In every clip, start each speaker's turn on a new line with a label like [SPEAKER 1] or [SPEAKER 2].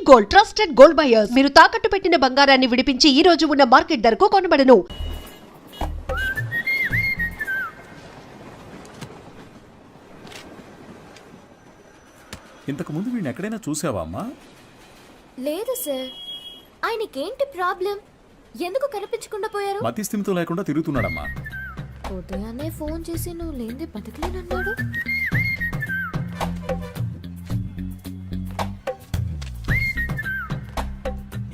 [SPEAKER 1] Gold, trusted gold buyers. మీరు తాకట్టు పెట్టిన బంగారాన్ని విడిపించి ఈ రోజు ఉన్న మార్కెట్ ధరకు కొనబడను.
[SPEAKER 2] ఇంతకు ముందు వీడిని ఎక్కడైనా చూసావా అమ్మా?
[SPEAKER 3] లేదు సార్. ఆయనకేంటి ప్రాబ్లం? ఎందుకు కనిపించకుండా పోయారు?
[SPEAKER 2] మతి స్థిమితం లేకుండా తిరుగుతున్నాడమ్మా.
[SPEAKER 3] ఉదయాన్నే ఫోన్ చేసి నువ్వు లేనిదే బతకలేనన్నాడు.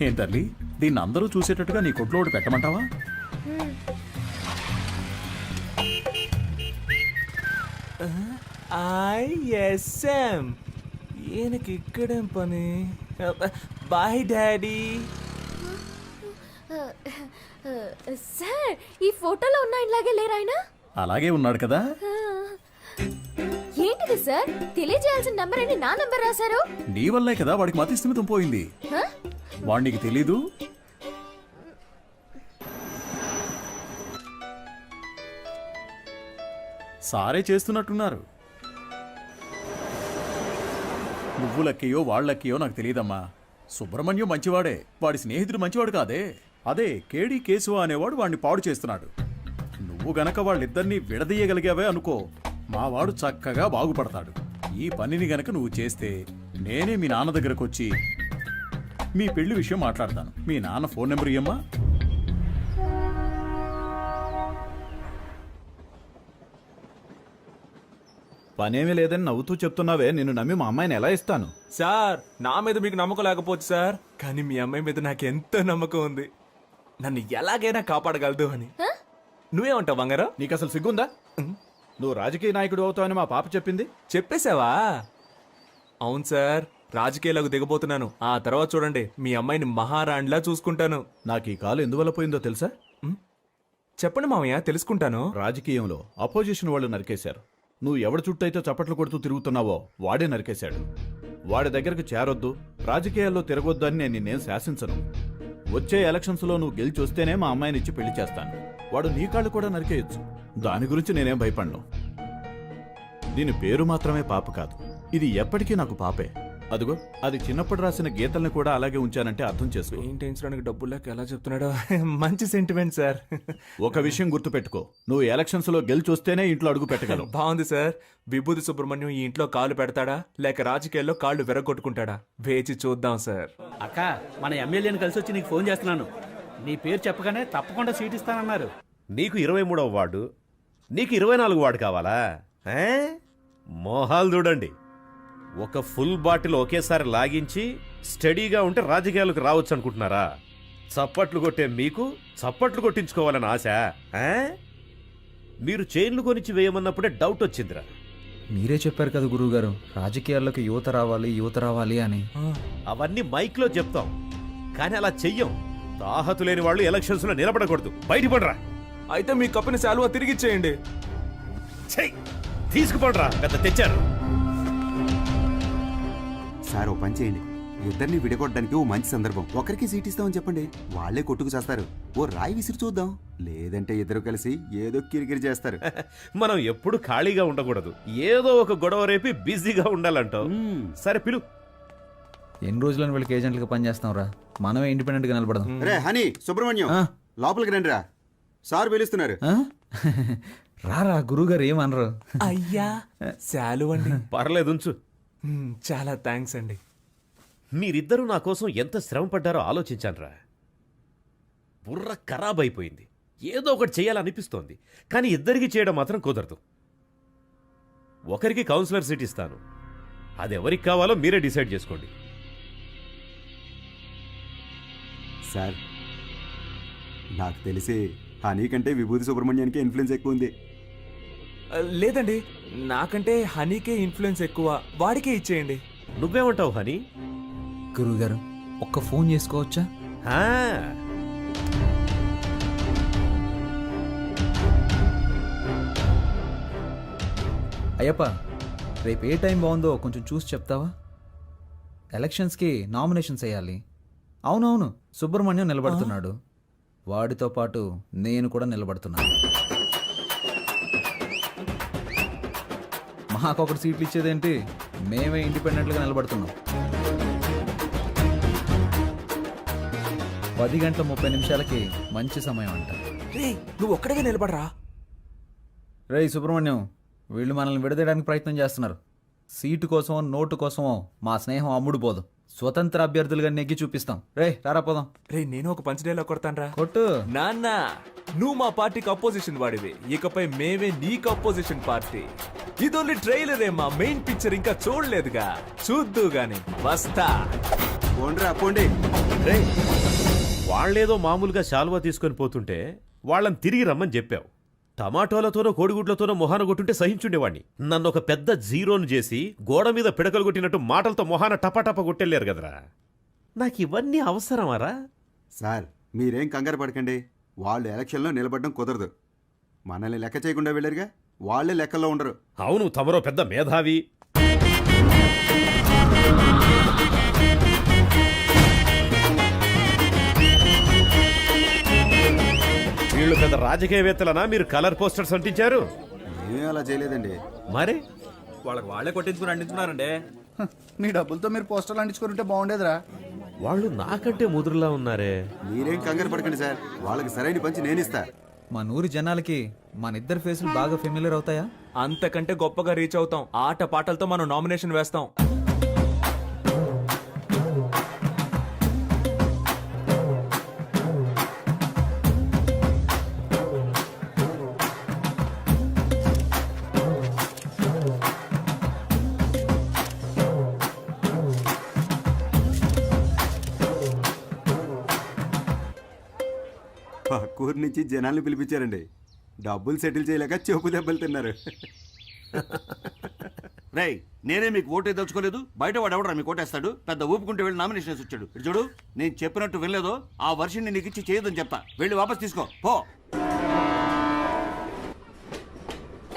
[SPEAKER 2] ఏం తల్లి, దీన్ని అందరూ చూసేటట్టుగా నీ కొట్లో ఒకటి పెట్టమంటావా?
[SPEAKER 4] ఐఎస్ఎం ఈయనకి ఇక్కడేం పని? Bye daddy.
[SPEAKER 3] సార్, ఈ ఫోటోలో ఉన్న ఆయనలాగే లేరు ఆయన?
[SPEAKER 2] అలాగే ఉన్నాడు కదా.
[SPEAKER 3] ఏంటిది సార్? తెలియజేయాల్సిన నంబర్ అని నా నంబర్ రాశారు.
[SPEAKER 2] నీ వల్లే కదా వాడికి మతి స్థిమితం పోయింది. వాడికి తెలీదు. సారే చేస్తున్నట్టున్నారు. నువ్వు లక్కయో వాళ్ళక్కయో నాకు తెలియదమ్మా. సుబ్రహ్మణ్యం మంచివాడే, వాడి స్నేహితుడు మంచివాడు కాదే. అదే కేడి కేశవ అనేవాడు వాడిని పాడు చేస్తున్నాడు. నువ్వు గనక వాళ్ళిద్దరినీ విడదీయగలిగావే అనుకో, మావాడు చక్కగా బాగుపడతాడు. ఈ పనిని గనక నువ్వు చేస్తే నేనే మీ నాన్న దగ్గరకు వచ్చి మీ పెళ్లి విషయం మాట్లాడతాను. మీ నాన్న ఫోన్ నెంబర్ ఇయ్యమ్మా.
[SPEAKER 5] పనేమీ లేదని నవ్వుతూ చెప్తున్నావే, నిన్ను నమ్మి మా అమ్మాయిని ఎలా ఇస్తాను?
[SPEAKER 4] సార్, నా మీద మీకు నమ్మకం లేకపోవచ్చు సార్, కానీ మీ అమ్మాయి మీద నాకు ఎంతో నమ్మకం ఉంది. నన్ను ఎలాగైనా కాపాడగలదు అని. నువ్వేమంటావు బంగారం?
[SPEAKER 5] నీకు అసలు సిగ్గుందా? నువ్వు రాజకీయ నాయకుడు అవుతావని మా పాప చెప్పింది.
[SPEAKER 4] చెప్పేశావా? అవును సార్, రాజకీయాలకు దిగబోతున్నాను. ఆ తర్వాత చూడండి, మీ అమ్మాయిని మహారాణిలా చూసుకుంటాను.
[SPEAKER 5] నాకు ఈ కాలు ఎందువల్ల పోయిందో తెలుసా?
[SPEAKER 4] చెప్పండి మామయ్య, తెలుసుకుంటాను.
[SPEAKER 5] రాజకీయంలో అపోజిషన్ వాళ్ళు నరికేశారు. నువ్వు ఎవడి చుట్టైతే చప్పట్లు కొడుతూ తిరుగుతున్నావో వాడే నరికేశాడు. వాడి దగ్గరకు చేరొద్దు, రాజకీయాల్లో తిరగొద్దు అని నేను నిన్నేం శాసించను. వచ్చే ఎలక్షన్స్లో నువ్వు గెలిచి వస్తేనే మా అమ్మాయిని ఇచ్చి పెళ్లి చేస్తాను. వాడు నీ కాళ్ళు కూడా నరికేయచ్చు. దాని గురించి నేనేం భయపడను. దీని పేరు మాత్రమే పాప కాదు, ఇది ఎప్పటికీ నాకు పాపే. అదిగో, అది చిన్నప్పుడు రాసిన గీతల్ని కూడా అలాగే ఉంచానంటే అర్థం చేసుకో.
[SPEAKER 4] పెయింటించడానికి డబ్బులు లేక ఎలా చెప్తున్నాడో. మంచి సెంటిమెంట్ సార్.
[SPEAKER 5] ఒక విషయం గుర్తుపెట్టుకో, నువ్వు ఎలక్షన్స్ లో గెలిచి వస్తేనే ఇంట్లో అడుగు పెట్టగలవు.
[SPEAKER 4] బాగుంది సార్. విభూతి సుబ్రహ్మణ్యం ఈ ఇంట్లో కాళ్ళు పెడతాడా లేక రాజకీయాల్లో కాళ్ళు విరగొట్టుకుంటాడా? వేచి చూద్దాం సార్.
[SPEAKER 6] అక్క, మన ఎమ్మెల్యేని కలిసి వచ్చి నీకు ఫోన్ చేస్తున్నాను. నీ పేరు చెప్పగానే తప్పకుండా సీట్ ఇస్తానన్నారు.
[SPEAKER 7] నీకు 23వ వార్డు, నీకు 24 వార్డు కావాలా? మోహాలు చూడండి. ఒక ఫుల్ బాటిల్ ఒకేసారి లాగించి స్టడీగా ఉంటే రాజకీయాలకు రావచ్చు అనుకుంటున్నారా? చప్పట్లు కొట్టే మీకు చప్పట్లు కొట్టించుకోవాలని ఆశ? మీరు చైన్లు కొనిచ్చి వేయమన్నప్పుడే డౌట్ వచ్చిందిరా.
[SPEAKER 8] మీరే చెప్పారు కదా గురువుగారు, రాజకీయాల్లోకి యువత రావాలి అని.
[SPEAKER 7] అవన్నీ మైక్లో చెప్తాం, కానీ అలా చెయ్యం. తాహతు లేని వాళ్ళు ఎలక్షన్స్ లో నిలబడకూడదు. బయటపడరా.
[SPEAKER 4] అయితే మీ కప్పుని శాలువా తిరిగిచ్చేయండి.
[SPEAKER 7] తీసుకుపడరా, పెద్ద తెచ్చారు.
[SPEAKER 9] సార్, ఓ పని చేయండి, ఇద్దరిని విడగొట్టడానికి ఓ మంచి సందర్భం. ఒకరికి సీట్ ఇస్తామని చెప్పండి, వాళ్లే కొట్టుకు చేస్తారు. ఓ రాయి విసిరి చూద్దాం. లేదంటే ఇద్దరు కలిసి ఏదో కిరికిరి చేస్తారు.
[SPEAKER 7] మనం ఎప్పుడు ఖాళీగా ఉండకూడదు, ఏదో ఒక గొడవ రేపి బిజీగా ఉండాలంటావు. సరే పిలు.
[SPEAKER 8] ఎన్ని రోజులని వీళ్ళకి ఏజెంట్లుగా పనిచేస్తాంరా, మనమే ఇండిపెండెంట్ గా నిలబడదాం.
[SPEAKER 9] రే హనీ, సుబ్రహ్మణ్యం, లోపలికి రండి రా, సార్ పిలుస్తున్నారు.
[SPEAKER 8] రారా, గురువుగారు ఏమనరు.
[SPEAKER 4] అయ్యా, శాలువ అండి.
[SPEAKER 7] పర్లేదు, ఉంచు.
[SPEAKER 4] చాలా థ్యాంక్స్ అండి.
[SPEAKER 7] మీరిద్దరూ నా కోసం ఎంత శ్రమ పడ్డారో ఆలోచించానురా. బుర్ర ఖరాబ్ అయిపోయింది. ఏదో ఒకటి చేయాలనిపిస్తోంది, కానీ ఇద్దరికి చేయడం మాత్రం కుదరదు. ఒకరికి కౌన్సిలర్ సీట్ ఇస్తాను, అది ఎవరికి కావాలో మీరే డిసైడ్ చేసుకోండి.
[SPEAKER 9] సార్, నాకు తెలిసి హనీ కంటే విభూతి సుబ్రహ్మణ్యానికి ఇన్ఫ్లుయెన్స్ ఎక్కువ ఉంది.
[SPEAKER 4] లేదండి, నాకంటే హనీకే ఇన్ఫ్లుయెన్స్ ఎక్కువ, వాడికే ఇచ్చేయండి.
[SPEAKER 7] నువ్వేమంటావు హనీ?
[SPEAKER 8] గురువుగారు, ఒక్క ఫోన్ చేసుకోవచ్చా? అయ్యప్ప, రేపు ఏ టైం బాగుందో కొంచెం చూసి చెప్తావా? ఎలక్షన్స్కి నామినేషన్స్ వేయాలి. అవునవును, సుబ్రహ్మణ్యం నిలబడుతున్నాడు, వాడితో పాటు నేను కూడా నిలబడుతున్నాను. మాకొకటి సీట్లు ఇచ్చేదేంటి, మేమే ఇండిపెండెంట్గా నిలబడుతున్నాం. 10:30 మంచి సమయం అంట.
[SPEAKER 4] రే నువ్వు ఒక్కడిగా నిలబడరా.
[SPEAKER 8] రేయ్ సుబ్రహ్మణ్యం, వీళ్ళు మనల్ని విడదీయడానికి ప్రయత్నం చేస్తున్నారు. సీటు కోసమో నోటు కోసమో మా స్నేహం అమ్ముడు పోదు. స్వతంత్ర అభ్యర్థులుగా నెగ్గి చూపిస్తాం. రే రారా పోదాం.
[SPEAKER 4] రే నేను ఒక పంచ్ డైలాగ్ కొడతాన్రా.
[SPEAKER 8] కొట్టు.
[SPEAKER 4] నాన్న నువ్వు మా పార్టీకి అపోజిషన్ వాడివి, ఇకపై మేమే నీకు అపోజిషన్ పార్టీ. ఇది ఓన్లీ ట్రైలరే, మా మెయిన్ పిక్చర్ ఇంకా చూడలేదుగా, చూద్దు గాని వస్తా.
[SPEAKER 9] పోండ్రా పోండి.
[SPEAKER 7] రే వాళ్ళేదో మామూలుగా శాలువా తీసుకొని పోతుంటే వాళ్ళని తిరిగి రమ్మని చెప్పావు. టమాటోలతోనో కోడిగుడ్లతోనో మొహాన కొట్టుంటే సహించుండేవాణ్ణి. నన్ను ఒక పెద్ద జీరోను చేసి గోడ మీద పిడకలు కొట్టినట్టు మాటలతో మొహాన టపాటపా కొట్టెళ్ళారు కదరా. నాకు ఇవన్నీ అవసరమారా?
[SPEAKER 9] సార్ మీరేం కంగారు పడకండి. వాళ్ళు ఎలక్షన్లో నిలబడడం కుదరదు. మనల్ని లెక్క చేయకుండా వెళ్ళారుగా, వాళ్ళే లెక్కల్లో ఉండరు.
[SPEAKER 7] అవును, తమరో పెద్ద మేధావి. వీళ్ళు పెద్ద రాజకీయవేత్తలనా మీరు కలర్ పోస్టర్స్ అంటించారు?
[SPEAKER 9] ఏం అలా చేయలేదండి.
[SPEAKER 7] మరి
[SPEAKER 6] వాళ్ళకి వాళ్ళే కొట్టించుకుని అంటించున్నారండి.
[SPEAKER 10] మీ డబ్బులతో మీరు పోస్టర్లు అంటించుకుంటే బాగుండేదిరా.
[SPEAKER 7] వాళ్ళు నాకంటే ముదురులా ఉన్నారే.
[SPEAKER 9] మీరేం కంగారు పడకండి సార్, వాళ్ళకి సరైన పంచి నేనిస్తా.
[SPEAKER 8] మన ఊరి జనాలకి మన ఇద్దరు ఫేసులు బాగా ఫెమిలియర్ అవుతాయా?
[SPEAKER 4] అంతకంటే గొప్పగా రీచ్ అవుతాం. ఆట పాటలతో మనం నామినేషన్ వేస్తాం.
[SPEAKER 9] పక్కూరు నుంచి జనాల్ని పిలిపించారండి. డబ్బులు సెటిల్ చేయలేక చెపు దెబ్బలు తిన్నారు.
[SPEAKER 10] రేయ్ నేనే మీకు ఓటే దలుచుకోలేదు, బయట వాడు ఎవడరా మీకు ఓటేస్తాడు? పెద్ద ఊపుకుంటే వెళ్ళి నామినేషన్ వచ్చాడు. ఇటు చూడు, నేను చెప్పినట్టు వినలేదో ఆ వర్షిని నీకు ఇచ్చి చేయదని చెప్తా. వెళ్ళి వాపస్ తీసుకో పో.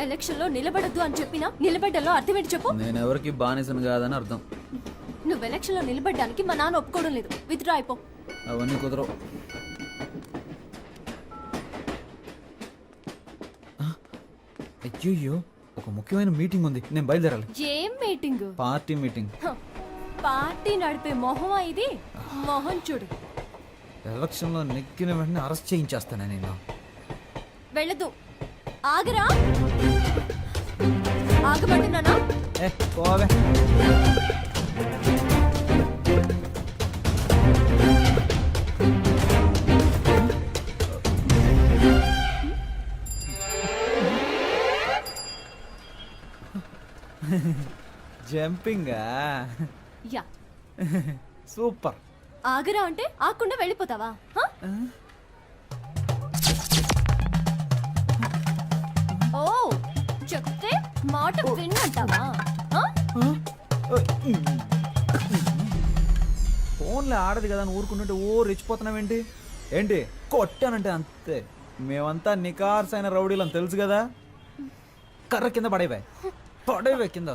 [SPEAKER 3] ఎలక్షన్ లో నిలబడద్దు అని చెప్పినా నిలబడ్డలో అర్థం ఏంటి చెప్పు.
[SPEAKER 8] నేను ఎవరికి బానిసను కాదని అర్థం.
[SPEAKER 3] నువ్వు ఎలక్షన్ లో నిలబడ్డానికి మా నాన్న ఒప్పుకోవడం లేదు. విత్డ్రా అయిపో.
[SPEAKER 8] అవన్నీ కుదరవు. అయ్యో, ఒక ముఖ్యమైన మీటింగ్ ఉంది, నేను బయలుదేరాలి.
[SPEAKER 3] ఏం మీటింగ్?
[SPEAKER 8] Party meeting.
[SPEAKER 3] పార్టీ నడిపే మొహమా ఇది? మొహం చూడు.
[SPEAKER 8] ఎలక్షన్లో నెగ్గిన వెంటనే అరెస్ట్ చేయించేస్తాను నేను.
[SPEAKER 3] వెళ్ళదు. ఆగరా. ఆగమంటున్నానా?
[SPEAKER 8] పోవే. జంపింగా?
[SPEAKER 3] యా.
[SPEAKER 8] సూపర్.
[SPEAKER 3] ఆగరా అంటే ఆకుండా వెళ్ళిపోతావా? హ? ఓ చెప్తే మాట విన్నంటావా? హ?
[SPEAKER 8] ఫోన్లో ఆడదు కదా అని ఊరుకుంటుంటే రెచ్చిపోతున్నావేంటి? ఏంటి కొట్టానంటే అంతే. మేమంతా నికార్స్ అయిన రౌడీలు అని తెలుసు కదా. కర్ర కింద పడేవే కింద.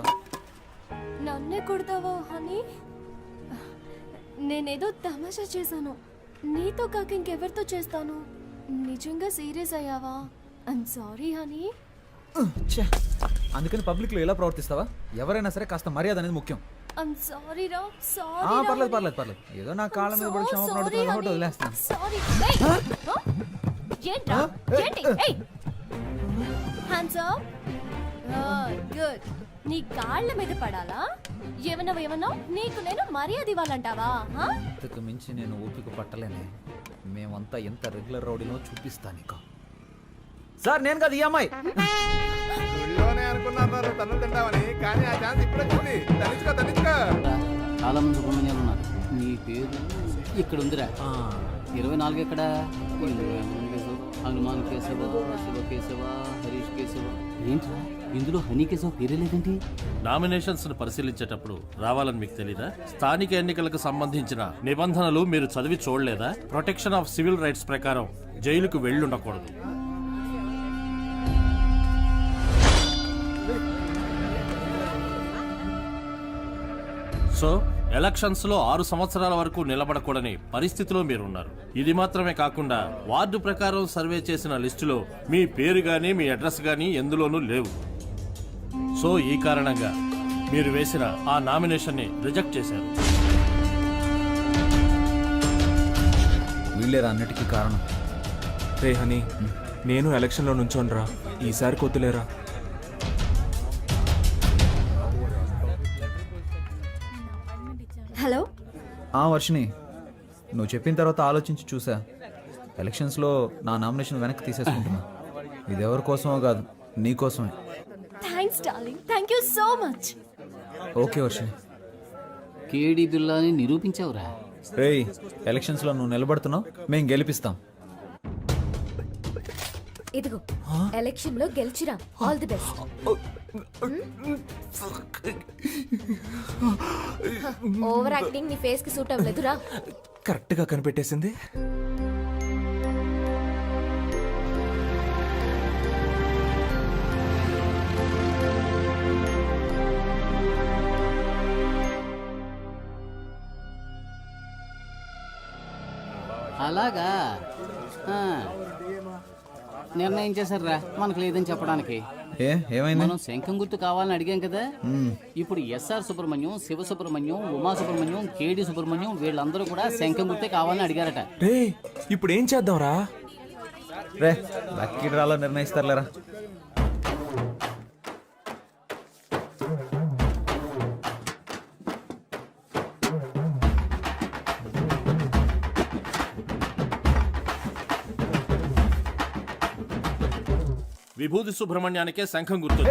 [SPEAKER 3] నన్నే కొడతావా హనీ? నేనేదో తమాషా చేశాను. నీతో కాక ఇంకెవరితో చేస్తాను? నిజంగా సీరియస్ అయ్యావా? I'm sorry honey.
[SPEAKER 8] అందుకని పబ్లిక్ లో ఎలా ప్రవర్తిస్తావా? ఎవరైనా సరే కాస్త మర్యాద అనేది ముఖ్యం.
[SPEAKER 3] ఐమ్ సారీ రా. సారీ.
[SPEAKER 8] పర్లేదు. ఏదో నా కాళ్ళ మీద పడి క్షమాపణ అడుగుతున్నాను కాబట్టి వదిలేస్తాను.
[SPEAKER 3] సారీ. ఏంట్రా? ఏంటి? ఏయ్. Hands up. గుడ్. నీ కాళ్ళ మీద పడాలా? ఏమన్నా నీకు నేను మర్యాద ఇవ్వాలంటావా?
[SPEAKER 8] ఇంతకు మించి నేను ఓపిక పట్టలేనే. మేమంతా ఎంత రెగ్యులర్ రౌడీనో చూపిస్తా నీకు. సార్ నేను కాదు, ఈ అమ్మాయి.
[SPEAKER 6] చాలా మంది సుబ్రహ్మణ్యాలు ఉన్నారు. నీ పేరు ఇక్కడ ఉందిరా. 24 ఎక్కడ? హనుమాన్ కేశవ, శివ కేశవ, హరీష్ కేశవ. ఏంట్రా ఇందులో హనీ కేశవ పేరే లేదేంటి?
[SPEAKER 11] నామినేషన్స్ ను పరిశీలించేటప్పుడు రావాలని మీకు తెలీదా? స్థానిక ఎన్నికలకు సంబంధించిన నిబంధనలు మీరు చదివి చూడలేదా? ప్రొటెక్షన్ ఆఫ్ సివిల్ రైట్స్ ప్రకారం జైలుకు వెళ్ళుండకూడదు. సో ఎలక్షన్స్ లో 6 సంవత్సరాల వరకు నిలబడకూడని పరిస్థితిలో మీరున్నారు. ఇది మాత్రమే కాకుండా వార్డు ప్రకారం సర్వే చేసిన లిస్టులో మీ పేరు గానీ మీ అడ్రస్ గానీ ఎందులోనూ లేవు. సో ఈ కారణంగా మీరు వేసిన ఆ నామినేషన్ ని రిజెక్ట్ చేశారు.
[SPEAKER 8] వీళ్ళేరా అన్నిటికీ కారణం.
[SPEAKER 4] రే హనీ, నేను ఎలక్షన్లో నుంచోనరా, ఈసారి కొద్దులేరా.
[SPEAKER 3] హలో
[SPEAKER 8] వర్షిని, నువ్వు చెప్పిన తర్వాత ఆలోచించి చూసా. ఎలక్షన్స్లో నా నామినేషన్ వెనక్కి తీసేసుకుంటున్నా. ఇది ఎవరి కోసమో కాదు, నీ కోసమే.
[SPEAKER 3] Thanks darling, thank you so much.
[SPEAKER 8] Okay Varshini.
[SPEAKER 6] కేడి బిల్లాని నిరూపించావురా.
[SPEAKER 8] రేయ్, ఎలక్షన్స్లో నువ్వు నిలబడుతున్నావు, మేము గెలిపిస్తాం.
[SPEAKER 3] ఇదిగో ఎలక్షన్ లో గెలిచిరా. All the best. Over acting నీ ఫేస్ కి సూట్ అవ్వలేదురా.
[SPEAKER 4] కరెక్ట్గా కనిపెట్టేసింది.
[SPEAKER 6] అలాగా నిర్ణయం చేశారా మనకు లేదని చెప్పడానికి.
[SPEAKER 8] ఏమైంది?
[SPEAKER 6] మనం శంఖం గుర్తు కావాలని అడిగాం కదా. ఇప్పుడు ఎస్ఆర్ సుబ్రహ్మణ్యం, శివ సుబ్రహ్మణ్యం, ఉమా సుబ్రహ్మణ్యం, కేడి సుబ్రహ్మణ్యం వీళ్ళందరూ కూడా శంఖం గుర్తే కావాలని అడిగారట.
[SPEAKER 4] రే ఇప్పుడు ఏం చేద్దాంరా?
[SPEAKER 8] రే లక్కీ డ్రాలో నిర్ణయిస్తారులేరా.
[SPEAKER 11] విభూతి సుబ్రహ్మణ్యానికే శంఖం గుర్తు.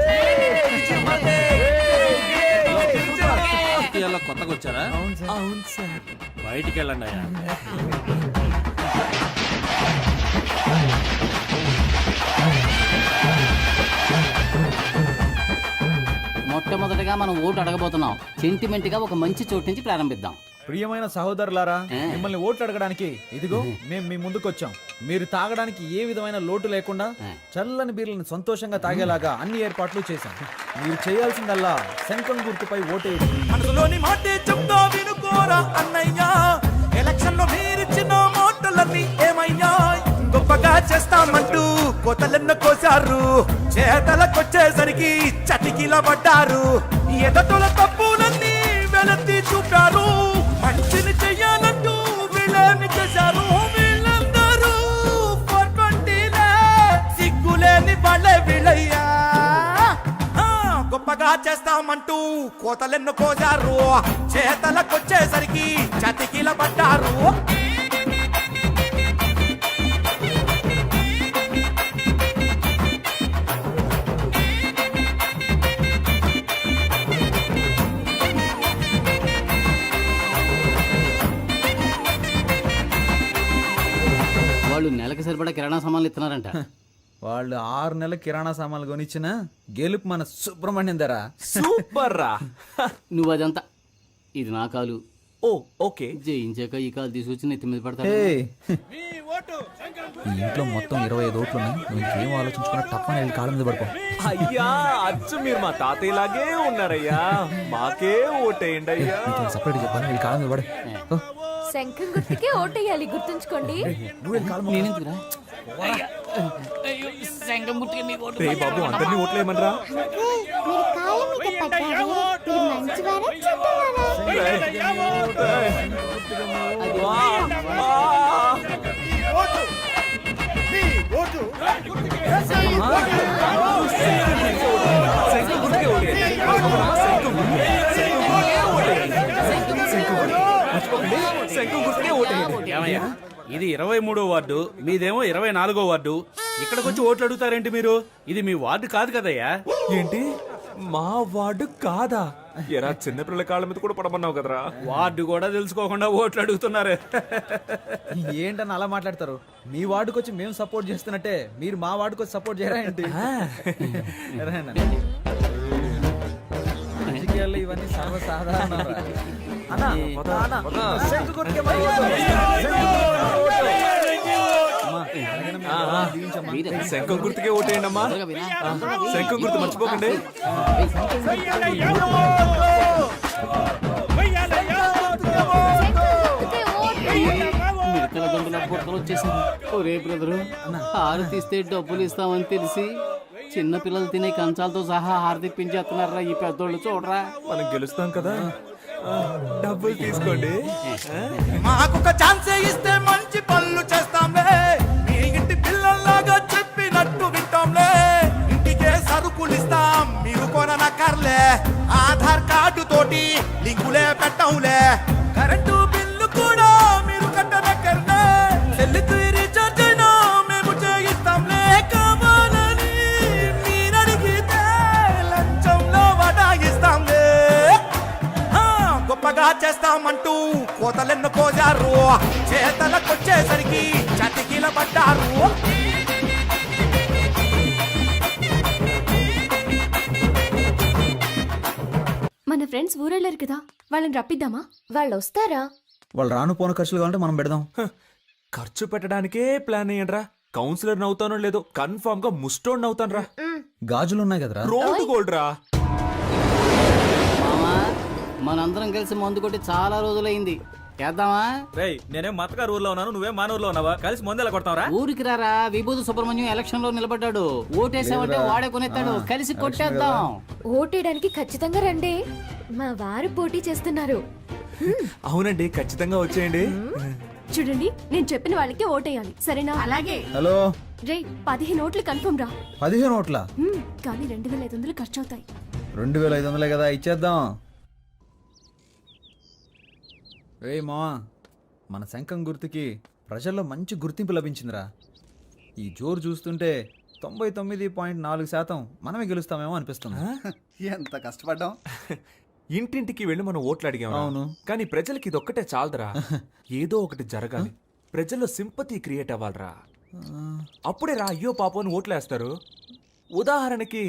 [SPEAKER 11] కొత్తగా వచ్చారా?
[SPEAKER 4] అవును సార్.
[SPEAKER 11] బయటికి వెళ్ళండి అయ్యా.
[SPEAKER 6] మొట్టమొదటిగా మనం ఓటు అడగబోతున్నాం. సెంటిమెంట్ గా ఒక మంచి చోటు నుంచి ప్రారంభిద్దాం.
[SPEAKER 8] ప్రియమైన సహోదరులారా, మిమ్మల్ని ఓట్లు అడగడానికి ఇదిగో మేము మీ ముందుకు వచ్చాం. మీరు తాగడానికి ఏ విధమైన లోటు లేకుండా చల్లని బీర్లను సంతోషంగా తాగేలాగా అన్ని ఏర్పాట్లు చేశాం. మీరు చేయాల్సిందల్లా శంఖం గుర్తుపై ఓటేయండి.
[SPEAKER 12] మనసులోని మాటే చెప్తా వినుకోరా అన్నయ్యా, ఎలక్షన్ లో మీరిచ్చిన మాటలన్నీ ఏమయ్యా? గొప్పగా చేస్తామంటూ కోతలెన్న కోసారు, చేతలకొచ్చేసరికి చటికిల పడ్డారు. ఎదటల తప్పులన్నీ వెలత్తి చూపారు, మంచిని చెయ్యాలంటూ వీళ్ళని చేశారు. వీళ్ళందరూ 420లే, సిగ్గులేని వాళ్ళే వీళ్ళయ్యా. గొప్పగా చేస్తామంటూ కోతలెన్ను కోసారు, చేతలకొచ్చేసరికి చతికిల పడ్డారు.
[SPEAKER 6] వాళ్ళు నెలకు సరిపడా కిరాణా సామాన్లు ఇస్తున్నారంట.
[SPEAKER 8] వాళ్ళు 6 నెలల కిరాణా సామాన్లు కొనిచ్చిన గెలుపు మన సుబ్రహ్మణ్యం ధర.
[SPEAKER 4] సూపర్ రా.
[SPEAKER 6] నువ్వు అదంతా, ఇది నా కాలు.
[SPEAKER 4] ఓ ఓకే.
[SPEAKER 6] జయించాక ఈ కాలు తీసుకొచ్చి నెత్తి మీద పడతా.
[SPEAKER 8] ఈ ఇంట్లో మొత్తం 25 ఓట్లు ఉన్నాయి. నువ్వు ఇంకేం ఆలోచించుకున్నా తప్పని వెళ్ళి కాళ్ళ మీద పడుకో.
[SPEAKER 4] అయ్యా అచ్చు మీరు మా తాతయ్యలాగే ఉన్నారయ్యా, మాకే ఓటేయండి అయ్యా.
[SPEAKER 8] సపరేట్ చెప్పాను, వెళ్ళి కాళ్ళ మీద పడే.
[SPEAKER 3] శంఖం గుర్తుకే ఓటేయాలి, గుర్తుంచుకోండి.
[SPEAKER 6] నేనెందుకురా? శంఖం గుర్తుకే మీ ఓటు.
[SPEAKER 4] రే బాబు, అందరినీ ఓట్లేయమనరా.
[SPEAKER 6] ఏమయ్యా,
[SPEAKER 13] ఇది 23వ వార్డు, మీదేమో 24వ వార్డు. ఇక్కడికి వచ్చి ఓట్లు అడుగుతారేంటి మీరు? ఇది మీ వార్డు కాదు కదయ్యా.
[SPEAKER 4] ఏంటి మా వార్డు కాదా? ఎరా చిన్నపిల్లల కాళ్ళ మీద కూడా పడమన్నావు కదరా.
[SPEAKER 13] వార్డు కూడా తెలుసుకోకుండా ఓట్లు అడుగుతున్నారు.
[SPEAKER 8] ఏంటని అలా మాట్లాడతారు? మీ వార్డుకి వచ్చి మేము సపోర్ట్ చేస్తున్నట్టే మీరు మా వార్డుకి వచ్చి సపోర్ట్ చేయరా ఏంటి? రాజకీయాల్లో ఇవన్నీ సర్వసాధారణ.
[SPEAKER 4] శంఖం గుర్తుకే ఓటేయండి అమ్మా. శంఖం గుర్తు మర్చిపోకండి.
[SPEAKER 6] ఒరే బ్రదరు, హారు తీస్తే డబ్బులు ఇస్తామని తెలిసి చిన్న పిల్లలు తినే కంచాలతో సహా హారు తెప్పించేస్తున్నారా ఈ పెద్దోళ్ళు. చూడరా,
[SPEAKER 4] మనం గెలుస్తాం కదా, డబ్బులు తీసుకోండి.
[SPEAKER 12] మాకొక ఛాన్స్ ఇస్తే మంచి పనులు పనులు చేస్తాంలే మీ ఇంటి పిల్లల్లాగా చెప్పినట్టు వింటాంలే ఇంటికే సరుకులు ఇస్తాం మీరు కొననక్కర్లే ఆధార్ కార్డు తోటి లింకులే పెట్టంలే కరెంటు బిల్లు కూడా మీరు కట్టనక్కర్లే సెల్లుకు రీఛార్జ్ అయినా మేము చేయిస్తాంలే కావాలని మీరడిగితే లంచంలో వడాయిస్తాంలే గొప్పగా చేస్తామంటూ కోతలెన్ను కోజారు చేతలకొచ్చేసరికి చతికిల పడ్డారు
[SPEAKER 3] మన ఫ్రెండ్స్ ఊరెళ్ళారు కదా వాళ్ళని రప్పిద్దామా? వాళ్ళు వస్తారా?
[SPEAKER 8] వాళ్ళు రాను పోను ఖర్చులు కావాలంటే మనం పెడదాం.
[SPEAKER 4] ఖర్చు పెట్టడానికే ప్లాన్ అయ్యండ్రా. కౌన్సిలర్ నవ్వుతానో లేదో కన్ఫర్మ్ గా ముస్టోడ్ నవ్వుతాను రా.
[SPEAKER 8] గాజులు ఉన్నాయి కదరా.
[SPEAKER 4] రోడ్డు గోల్డ్ రా.
[SPEAKER 6] మామా మనందరం కలిసి మందు కొట్టి చాలా రోజులైంది. చేద్దామా?
[SPEAKER 13] రేయ్ నేనేం మతగారు ఊర్లో ఉన్నాను, నువ్వేం మానూరులో ఉన్నావా? కలిసి ముందెలా కొడతావరా?
[SPEAKER 6] ఊరికి రారా, విభూతి సుబ్రహ్మణ్యం ఎలక్షన్ లో నిలబడ్డాడు. ఓటేసామంటే వాడే కొనేస్తాడు. కలిసి కొట్టేద్దాం.
[SPEAKER 3] ఓటేయడానికి ఖచ్చితంగా రండి. మా వారు పోటీ చేస్తున్నారు.
[SPEAKER 4] అవునండి, ఖచ్చితంగా వచ్చేయండి.
[SPEAKER 3] చూడండి, నేను చెప్పిన వాళ్ళకి ఓటేయాలి, సరేనా? అలాగే.
[SPEAKER 8] హలో
[SPEAKER 3] రే 15 ఓట్లు కన్ఫర్మ్ రా.
[SPEAKER 8] 15 ఓట్ల
[SPEAKER 3] కానీ 2500 ఖర్చు అవుతాయి.
[SPEAKER 8] 2500 కదా, ఇచ్చేద్దాం. రే మావా, మన శంఖం గుర్తుకి ప్రజల్లో మంచి గుర్తింపు లభించిందిరా. ఈ జోరు చూస్తుంటే 99.4% మనమే గెలుస్తామేమో అనిపిస్తుంది.
[SPEAKER 9] ఎంత కష్టపడ్డాం.
[SPEAKER 4] ఇంటింటికి వెళ్ళి మనం ఓట్లు అడిగాం.
[SPEAKER 8] అవును.
[SPEAKER 4] కానీ ప్రజలకి ఇదొక్కటే చాలదురా. ఏదో ఒకటి జరగాలి. ప్రజల్లో సింపతి క్రియేట్ అవ్వాలరా. అప్పుడే రా అయ్యో పాపం అని ఓట్లేస్తారు. ఉదాహరణకి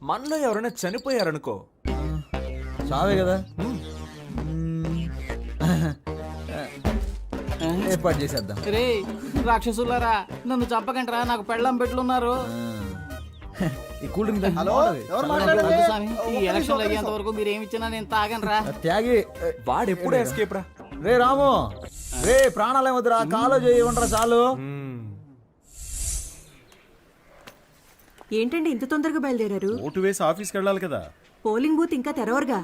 [SPEAKER 4] మనలో ఎవరైనా చనిపోయారనుకో,
[SPEAKER 8] చావే కదా, ఏర్పాటు చేసేద్దాం.
[SPEAKER 6] రే రాక్షసులారా, నన్ను చంపకంటరా, నాకు పెళ్ళం పెట్లున్నారు.
[SPEAKER 8] ఈ కూల్ డ్రింక్
[SPEAKER 6] ఈ ఎలక్షన్ అయ్యేంత వరకు మీరు ఏమి ఇచ్చినా నేను తాగనరా.
[SPEAKER 8] త్యాగి
[SPEAKER 4] వాడెప్పుడూ ఎస్కేప్ రా.
[SPEAKER 8] రే రాము, రే ప్రాణాలు ఏమొద్దురా, కాలో చేయి ఉండరా చాలు.
[SPEAKER 1] ఏంటండి ఇంత తొందరగా బయలుదేరారు?
[SPEAKER 2] ఓటు వేసి ఆఫీస్కి వెళ్ళాలి కదా.
[SPEAKER 1] పోలింగ్ బూత్ ఇంకా తెరవరుగా.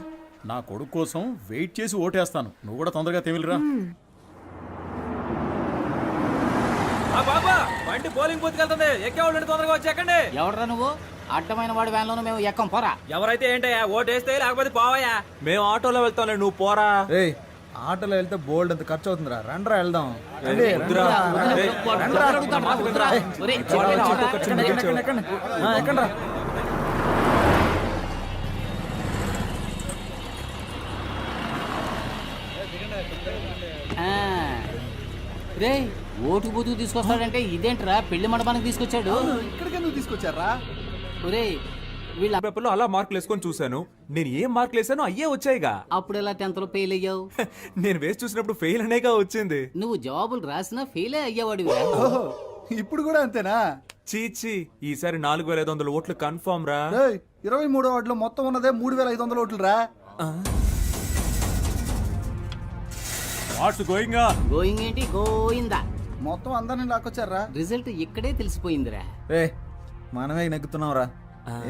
[SPEAKER 2] నా కొడుకు కోసం వెయిట్ చేసి ఓటేస్తాను. నువ్వు కూడా తొందరగా తెమిలిరా.
[SPEAKER 13] బాబా బండి పోలింగ్ బూత్ వెళ్తుంది, ఎక్కేవాళ్ళు తొందరగా వచ్చేకండి.
[SPEAKER 6] ఎవడరా నువ్వు? అడ్డమైన వాడి వ్యాన్లోనూ మేము ఎక్కం, పోరా.
[SPEAKER 13] ఎవరైతే ఏంటయ్యా, ఓటేస్తే లేకపోతే పోవయ్యా.
[SPEAKER 4] మేము ఆటోలో వెళ్తాంలే, నువ్వు పోరా.
[SPEAKER 8] రే ఆటోలో వెళ్తే బోల్డ్ అంత ఖర్చు అవుతుందిరా, రండ్రా వెళ్దాం.
[SPEAKER 4] వద్దురా.
[SPEAKER 8] ఎక్కండ్రా.
[SPEAKER 6] రే ఓటు బూతుకు తీసుకొస్తాడంటే ఇదేంట్రా, పెళ్లి మండపానికి తీసుకొచ్చాడు.
[SPEAKER 8] ఇక్కడికెందుకు తీసుకొచ్చారా?
[SPEAKER 6] ఒరే వీళ్ళ
[SPEAKER 4] పేపర్లో అలా మార్కులు వేసుకొని చూశాను. నేను ఏం మార్కులు వేసానో అయ్యే వచ్చాయిగా.
[SPEAKER 6] అప్పుడు ఎలా 10th లో ఫెయిల్ అయ్యావు?
[SPEAKER 4] నేను వేసి చూసినప్పుడు ఫెయిల్ అనేగా వచ్చింది.
[SPEAKER 6] నువ్వు జవాబులు రాసినా ఫెయిలే అయ్యేవాడు.
[SPEAKER 8] ఇప్పుడు కూడా అంతేనా?
[SPEAKER 4] చీచి, ఈసారి 4500 ఓట్లు కన్ఫర్మ్ రా.
[SPEAKER 8] 23వ వార్డులో మొత్తం ఉన్నదే 3500 ఓట్లు రా.
[SPEAKER 2] What's going?
[SPEAKER 6] గోయింగ్ ఏంటి, గోయిందా.
[SPEAKER 8] మొత్తం అందరిని లాక్కొచ్చారా?
[SPEAKER 6] రిజల్ట్ ఇక్కడే తెలిసిపోయిందిరా.
[SPEAKER 8] రే మనమే నెగ్గుతున్నాం రా.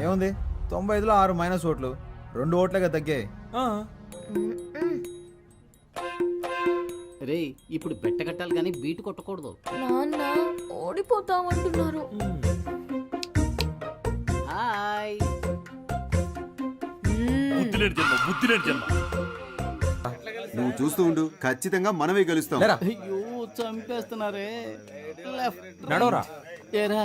[SPEAKER 8] ఏముంది, 95లో 6 మైనస్ ఓట్లు, 2 ఓట్లుగా తగ్గాయి.
[SPEAKER 6] రే ఇప్పుడు బెట్ట కట్టాలి కానీ బీటు కొట్టకూడదు.
[SPEAKER 3] నాన్న ఓడిపోతామంటున్నారు.
[SPEAKER 6] హాయ్.
[SPEAKER 9] నువ్వు చూస్తూ ఉండు, ఖచ్చితంగా మనమే గెలుస్తాం.
[SPEAKER 6] అయ్యో చంపేస్తున్నారే.
[SPEAKER 4] నడవరా.
[SPEAKER 6] ఏరా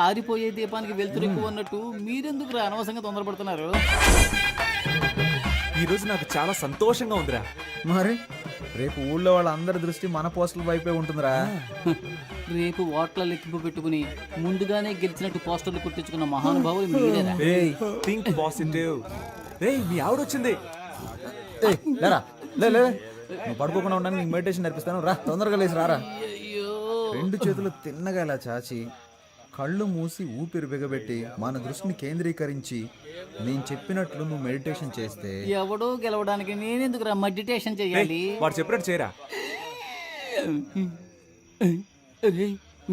[SPEAKER 6] ఆరిపోయే దీపానికి వెలుతురు ఎక్కువ ఉన్నట్టు మీరెందుకు రా అనవసరంగా తొందరపడుతున్నారు?
[SPEAKER 4] ఈ రోజు నాకు చాలా సంతోషంగా ఉందిరా.
[SPEAKER 8] మరి రేపు ఊళ్ళో వాళ్ళందరి దృష్టి మన పోస్టుల వైపే ఉంటుందిరా.
[SPEAKER 6] రేపు ఓట్ల లెక్కింపు పెట్టుకుని ముందుగానే గెలిచినట్టు పోస్టర్లు కుట్టించుకున్న మహానుభావులు మీరేరా.
[SPEAKER 4] Think positive. రే మీ ఆవిడొచ్చింది.
[SPEAKER 8] లేరా, లే నువ్వు పడుకోకుండా ఉండడానికి నీకు మెడిటేషన్ నేర్పిస్తాను రా. తొందరగా లేచి రారా. 2 చేతులు తిన్నగా ఇలా చాచి, కళ్ళు మూసి ఊపిరి బిగబెట్టి మన దృష్టిని కేంద్రీకరించి నేను చెప్పినట్లు నువ్వు మెడిటేషన్ చేస్తే
[SPEAKER 6] ఎవడో గెలవడానికి నేనెందుకు రా మెడిటేషన్ చేయాలి?
[SPEAKER 4] వాడు చెప్పినట్టు చేయరా.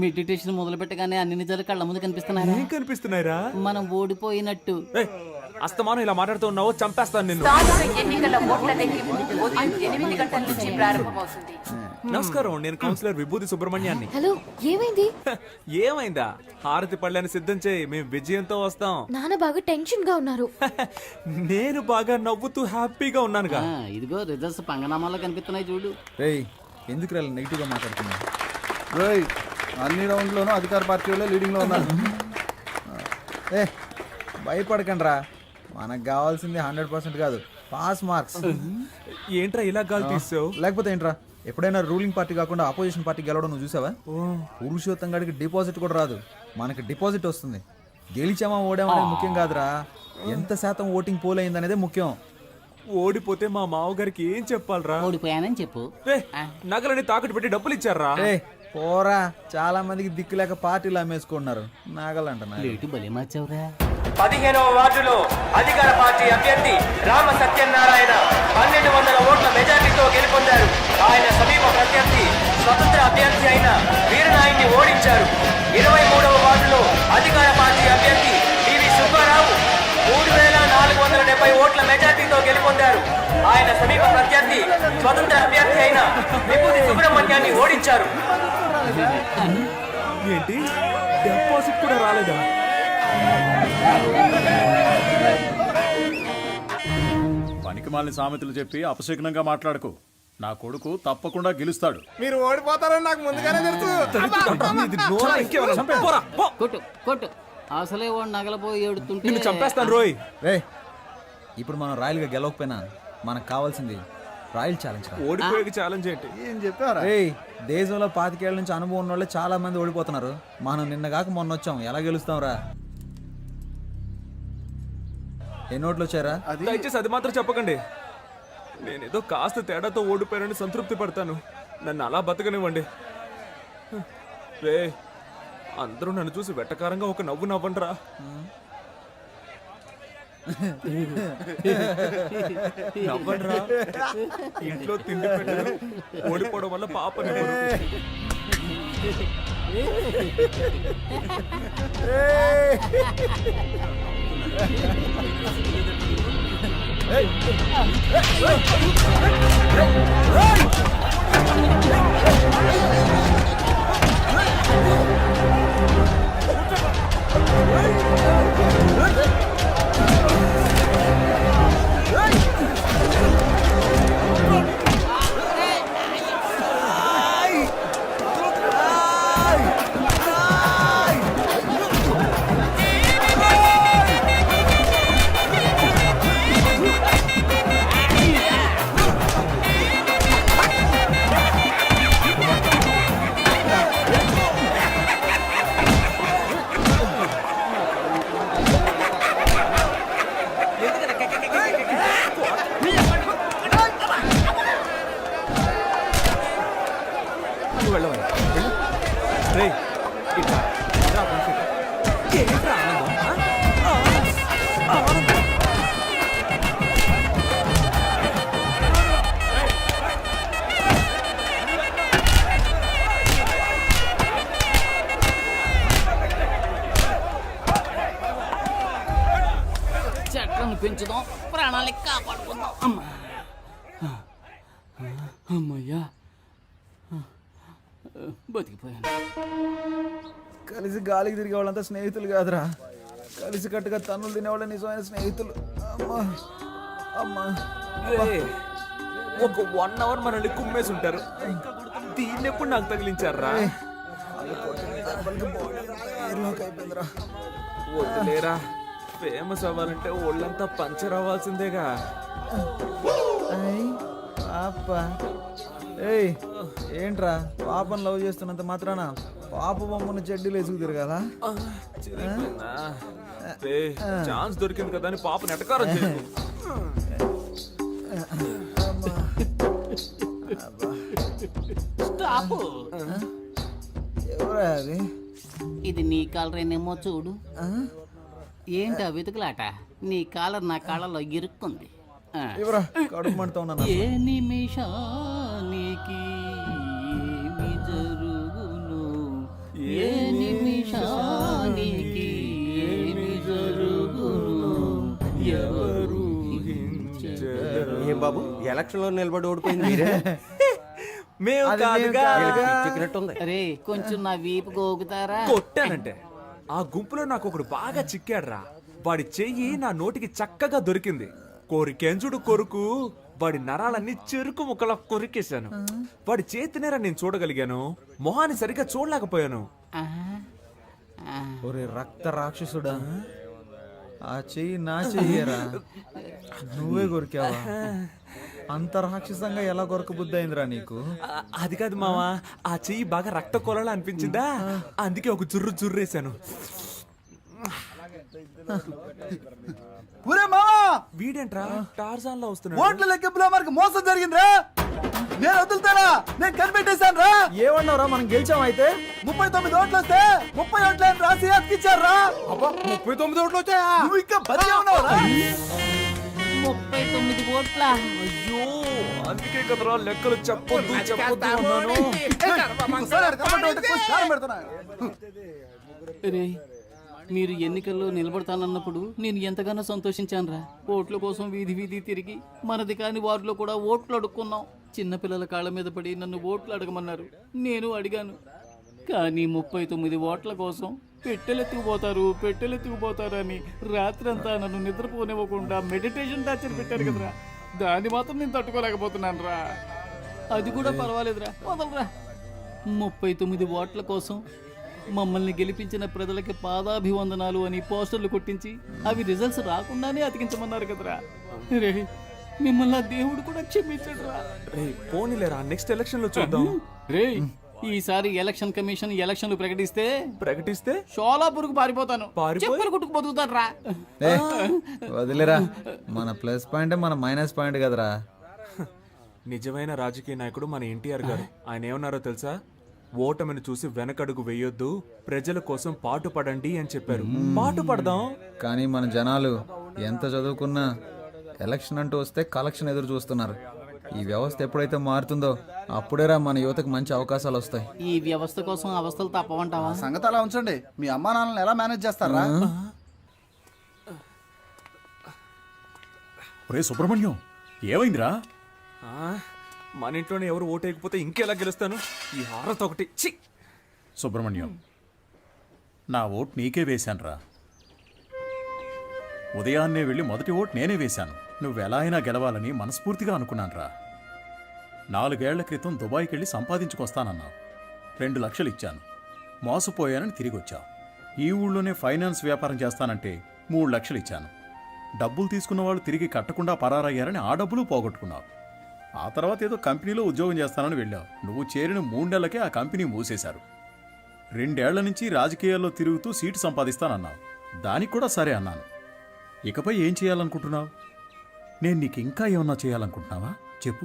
[SPEAKER 6] మెడిటేషన్ మొదలు పెట్టగానే అన్ని నిజాలు కళ్ళ ముందు కనిపిస్తున్నాయి.
[SPEAKER 4] కనిపిస్తున్నాయిరా.
[SPEAKER 6] మనం ఓడిపోయినట్టు.
[SPEAKER 4] అస్తమానం ఇలా మాట్లాడుతూ ఉన్నావో చంపేస్తాను నిన్ను.
[SPEAKER 6] ఎన్నికల ఓట్ల లెక్కింపు ఉదయం 8 గంటల నుంచి ప్రారంభమవుతుంది.
[SPEAKER 4] నమస్కారం, నేను కౌన్సిలర్ విభూతి సుబ్రహ్మణ్యాన్ని.
[SPEAKER 3] హలో, ఏమైంది?
[SPEAKER 4] ఏమైందా? హారతి పళ్ళని సిద్ధం చేయి, మేము విజయంతో వస్తాం.
[SPEAKER 3] నాన్న బాగా టెన్షన్ గా ఉన్నారు.
[SPEAKER 4] నేను బాగా నవ్వుతూ హ్యాపీగా ఉన్నానుగా.
[SPEAKER 6] ఇదిగో రిజల్ట్స్ పంగనామాలో కనిపిస్తున్నాయి చూడు.
[SPEAKER 8] రేయ్ ఎందుకు రా నెగిటివ్గా మాట్లాడుతున్నా?
[SPEAKER 5] అన్ని రౌండ్లోనూ అధికార పార్టీ వాళ్ళే లీడింగ్లో ఉన్నారు.
[SPEAKER 8] ఏ భయపడకండి రా, మనకు కావాల్సింది 100% కాదు, పాస్ మార్క్స్.
[SPEAKER 4] ఏంట్రా ఇలా గాలి తీసావు?
[SPEAKER 8] లేకపోతే ఏంట్రా, ఎప్పుడైనా రూలింగ్ పార్టీ కాకుండా ఆపోజిషన్ పార్టీ గెలవడం నువ్వు చూసావా? పురుషోత్తం గాడికి డిపాజిట్ కూడా రాదు, మనకి డిపాజిట్ వస్తుంది. గెలిచామా ఓడామా అనేది ముఖ్యం కాదురా, ఎంత శాతం ఓటింగ్ పోల్ అయింది అనేది ముఖ్యం.
[SPEAKER 4] ఓడిపోతే మా మావగారికి ఏం చెప్పాలరా?
[SPEAKER 6] ఓడిపోయానని చెప్పు.
[SPEAKER 4] నగలని తాకట్టు పెట్టి డబ్బులు ఇచ్చారా?
[SPEAKER 8] పోరా, చాలా మందికి దిక్కు లేక పార్టీలు అమ్మేసుకుంటున్నారు. నాగలంట
[SPEAKER 6] లేటు బలి మార్చావురా.
[SPEAKER 12] 15వ వార్డులో అధికార పార్టీ అభ్యర్థి రామ సత్యనారాయణ 1200 ఓట్ల మెజార్టీతో గెలుపొందారు. ఆయన సమీప ప్రత్యర్థి స్వతంత్ర అభ్యర్థి అయిన వీరనాయుడిని ఓడించారు. 23వ వార్డులో అధికార పార్టీ అభ్యర్థి పివి సుబ్బారావు 3470 ఓట్ల మెజార్టీతో గెలుపొందారు. ఆయన సమీప ప్రత్యర్థి స్వతంత్ర అభ్యర్థి అయిన విభూతి సుబ్రహ్మణ్యాన్ని ఓడించారు.
[SPEAKER 4] ఏంటి, డిపాజిట్ కూడా రాలేదా?
[SPEAKER 2] పనికిమాలిన సామెతలు చెప్పి అపశకునంగా మాట్లాడకు. నా కొడుకు తప్పకుండా గెలుస్తాడు.
[SPEAKER 12] మీరు ఓడిపోతారని నాకు ముందుగానే తెలుసు.
[SPEAKER 6] కొట్టు కొట్టు, అసలే వాడు నగలపోయి ఏడుతుంటే
[SPEAKER 4] నిన్ను చంపేస్తాను రోయ్.
[SPEAKER 8] రే ఇప్పుడు మనం రాయల్గా గెలవకపోయినా మనకు కావాల్సింది రాయల్ ఛాలెంజ్.
[SPEAKER 4] ఓడిపోయే ఛాలెంజ్ ఏంటి?
[SPEAKER 5] ఏం చెప్పారా?
[SPEAKER 8] దేశంలో 25 ఏళ్ల నుంచి అనుభవం ఉన్న వాళ్ళు చాలా మంది ఓడిపోతున్నారు. మనం నిన్న కాక మొన్న వచ్చాం, ఎలా గెలుస్తాం రా? ఎన్ని ఓట్లు వచ్చారా?
[SPEAKER 4] దయచేసి అది మాత్రం చెప్పకండి. నేనేదో కాస్త తేడాతో ఓడిపోయానని సంతృప్తి పడతాను. నన్ను అలా బతకనివ్వండి. రే, అందరూ నన్ను చూసి వెట్టకారంగా ఒక నవ్వు నవ్వండిరా. నవ్వండిరా. ఇంట్లో తిండి పెట్టరు, ఓడిపోవడం వల్ల పాపని
[SPEAKER 6] చెట్లను పెంచుదాం, ప్రాణాలని కాపాడుకుందాం. అమ్మయ్యా, బతికిపోయాను.
[SPEAKER 8] కలిసి గాలికి తిరిగే వాళ్ళంతా స్నేహితులు కాదురా, కలిసి కట్టుగా తన్నులు తినేవాళ్ళ నిజమైన స్నేహితులు. అమ్మా అమ్మా,
[SPEAKER 4] ఒక 1 అవర్ మనల్ని కుమ్మేసి ఉంటారు. దీన్ని ఎప్పుడు నాకు తగిలించారా? వద్దులేరా, ఫేమస్ అవ్వాలంటే ఒళ్ళంతా పంచర్ అవ్వాల్సిందేగా.
[SPEAKER 8] ఏంట్రా పాపను లవ్ చేస్తున్నంత మాత్రాన పాప బొమ్మను చెడ్డీలు వేసుకు తిరగాల?
[SPEAKER 4] ఛాన్స్ దొరికింది కదా అని పాప నెటకారం చేయకు.
[SPEAKER 6] స్టాప్.
[SPEAKER 8] ఎవరా అది?
[SPEAKER 6] ఇది నీ కాలరేనేమో చూడు. ఏంటా వెతుకులాట? నీ కాలర్ నా కాళ్ళలో ఇరుక్కుంది.
[SPEAKER 8] ఎవరా కడుపు మంటతో ఉన్నా?
[SPEAKER 6] ఏ నిమిషానికి ఏమి జరుగును, ఏ నిమిషానికి ఏమి జరుగును,
[SPEAKER 12] ఎలక్షన్ లో నిలబడి ఓడిపోయింది మీరే
[SPEAKER 4] మేము కాదుగా.
[SPEAKER 12] చిక్కినట్టుంది.
[SPEAKER 6] అరే కొంచెం నా వీపు గోగుతారా?
[SPEAKER 4] కొట్టానంటే ఆ గుంపులో నాకు ఒకడు బాగా చిక్కాడ్రా. వాడి చెయ్యి నా నోటికి చక్కగా దొరికింది. కోరికెంచుడు కొరుకు వాడి నరాలన్నీ చెరుకు ముక్కలా కొరికేశాను. వాడి చేతినేరా నేను చూడగలిగాను, మొహాన్ని సరిగ్గా చూడలేకపోయాను.
[SPEAKER 8] ఒరే రక్త రాక్షసుడా, ఆ చెయ్యి నా చెయ్యరా, నువ్వే కొరికావా? అంత రాక్షసంగా ఎలా కొరకబుద్ధి అయిందిరా నీకు?
[SPEAKER 4] అది కాదు మావా, ఆ చెయ్యి బాగా రక్త కొలలా అనిపించిందా, అందుకే ఒక జుర్రు జుర్రేశాను. వీడేంట్రా టార్జాన్ లో వస్తున్నాడు?
[SPEAKER 5] ఓట్ల లెక్కింపులో మనకు మోసం జరిగిందిరా. నేను వదులుతారా? నేను కనిపెట్టేశాను రా.
[SPEAKER 8] ఏమన్నారా, మనం గెలిచాం అయితే?
[SPEAKER 5] 39 ఓట్లు వస్తే 30 ఓట్లని రాసి అతికిచ్చారా?
[SPEAKER 13] 39 ఓట్లు వచ్చాయా?
[SPEAKER 5] నువ్వు ఇంకా బతికే ఉన్నావురా?
[SPEAKER 6] 39 ఓట్ల.
[SPEAKER 4] అయ్యో, అందుకే కదరా లెక్కలు చెప్పొద్దు చెప్పొద్దు అన్నాను.
[SPEAKER 5] ఇంకోసారి కనబడ్డ ఒకటి కోసి కారం పెడుతున్నా.
[SPEAKER 6] రే మీరు ఎన్నికల్లో నిలబడతానన్నప్పుడు నేను ఎంతగానో సంతోషించానురా. ఓట్ల కోసం వీధి వీధి తిరిగి మనది కాని వారిలో కూడా ఓట్లు అడుక్కున్నాం. చిన్నపిల్లల కాళ్ళ మీద పడి నన్ను ఓట్లు అడగమన్నారు, నేను అడిగాను. కానీ 39 ఓట్ల కోసం పెట్టెలెత్తుకుపోతారు అని రాత్రంతా నన్ను నిద్రపోనివ్వకుండా మెడిటేషన్ టార్చర్ పెట్టారు కదరా. దాన్ని మాత్రం నేను తట్టుకోలేకపోతున్నాను రా. అది కూడా పర్వాలేదురా, వదలరా. 39 ఓట్ల కోసం మమ్మల్ని గెలిపించిన ప్రజలకి పాదాభివందనాలు అని పోస్టర్లు కొట్టించి అవి రిజల్ట్స్ రాకుండానే అతికించమన్నారు కదరా. రే మిమ్మల్ని దేవుడు కూడా క్షమించడురా.
[SPEAKER 4] రే పోనీలేరా, నెక్స్ట్ ఎలక్షన్ లో చూద్దాం.
[SPEAKER 6] రే ఈసారి ఎలక్షన్ కమిషన్ ఎలక్షన్లు ప్రకటిస్తే షోలాపూర్కు పారిపోతాను, చెప్పులు కుట్టుకు బతుకుతాను రా.
[SPEAKER 8] ఏ, వదిలేరా, మన ప్లస్ పాయింట్ మన మైనస్ పాయింట్ కదరా.
[SPEAKER 4] నిజమైన రాజకీయ నాయకుడు మన ఎన్టీఆర్ గారు. ఆయన ఏమన్నారో తెలుసా? ఓటమిని చూసి వెనకడుగు వేయొద్దు, ప్రజల కోసం పాటుపడండి అని చెప్పారు. పాటుపడదాం.
[SPEAKER 8] కానీ మన జనాలు ఎంత చదువుకున్నా ఎలక్షన్ అంటూ వస్తే కలెక్షన్ ఎదురు చూస్తున్నారు. ఈ వ్యవస్థ ఎప్పుడైతే మారుతుందో అప్పుడేరా మన యువతకు మంచి అవకాశాలు వస్తాయి.
[SPEAKER 6] ఈ వ్యవస్థ కోసం అవస్థలు తప్పవంటావా?
[SPEAKER 5] సంగతి అలా ఉంచండి. మీ అమ్మా నాన్నలను ఎలా మేనేజ్ చేస్తారా?
[SPEAKER 2] ఒరే సుబ్రహ్మణ్యం, ఏమైందిరా?
[SPEAKER 4] మన ఇంట్లోనే ఎవరు ఓటేయకపోతే ఇంకెలా గెలుస్తాను? ఈ హారత ఒకటి. ఛీ!
[SPEAKER 2] సుబ్రహ్మణ్యం, నా ఓట్ నీకే వేశానురా. ఉదయాన్నే వెళ్ళి మొదటి ఓట్ నేనే వేశాను. నువ్వెలా అయినా గెలవాలని మనస్ఫూర్తిగా అనుకున్నానురా. 4 ఏళ్ల క్రితం దుబాయ్కి వెళ్ళి సంపాదించుకొస్తానన్నావు. 2 లక్షలు ఇచ్చాను. మోసపోయానని తిరిగి వచ్చావు. ఈ ఊళ్ళోనే ఫైనాన్స్ వ్యాపారం చేస్తానంటే 3 లక్షలు ఇచ్చాను. డబ్బులు తీసుకున్న వాళ్ళు తిరిగి కట్టకుండా పరారయ్యారని ఆ డబ్బులు పోగొట్టుకున్నావు. ఆ తర్వాత ఏదో కంపెనీలో ఉద్యోగం చేస్తానని వెళ్ళావు. నువ్వు చేరిన 3 నెలలకే ఆ కంపెనీ మూసేశారు. 2 ఏళ్ల నుంచి రాజకీయాల్లో తిరుగుతూ సీటు సంపాదిస్తానన్నావు. దానికి కూడా సరే అన్నాను. ఇకపై ఏం చేయాలనుకుంటున్నావు? నేను నీకు ఇంకా ఏమన్నా చేయాలనుకుంటున్నావా చెప్పు.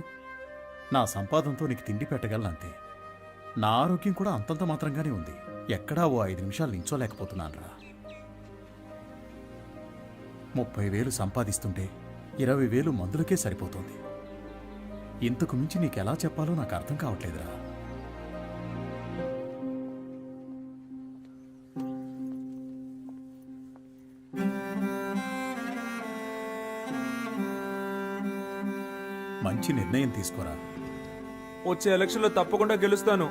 [SPEAKER 2] నా సంపాదనతో నీకు తిండి పెట్టగలనంతే. నా ఆరోగ్యం కూడా అంతంత మాత్రంగానే ఉంది. ఎక్కడా ఓ 5 నిమిషాలు నించోలేకపోతున్నానురా. 30,000 సంపాదిస్తుంటే 20,000 మందులకే సరిపోతుంది. ఇంతకు మించి నీకెలా చెప్పాలో నాకు అర్థం కావట్లేదురా. మంచి నిర్ణయం తీసుకోరా.
[SPEAKER 4] వచ్చే ఎలక్షన్ లో తప్పకుండా గెలుస్తాను.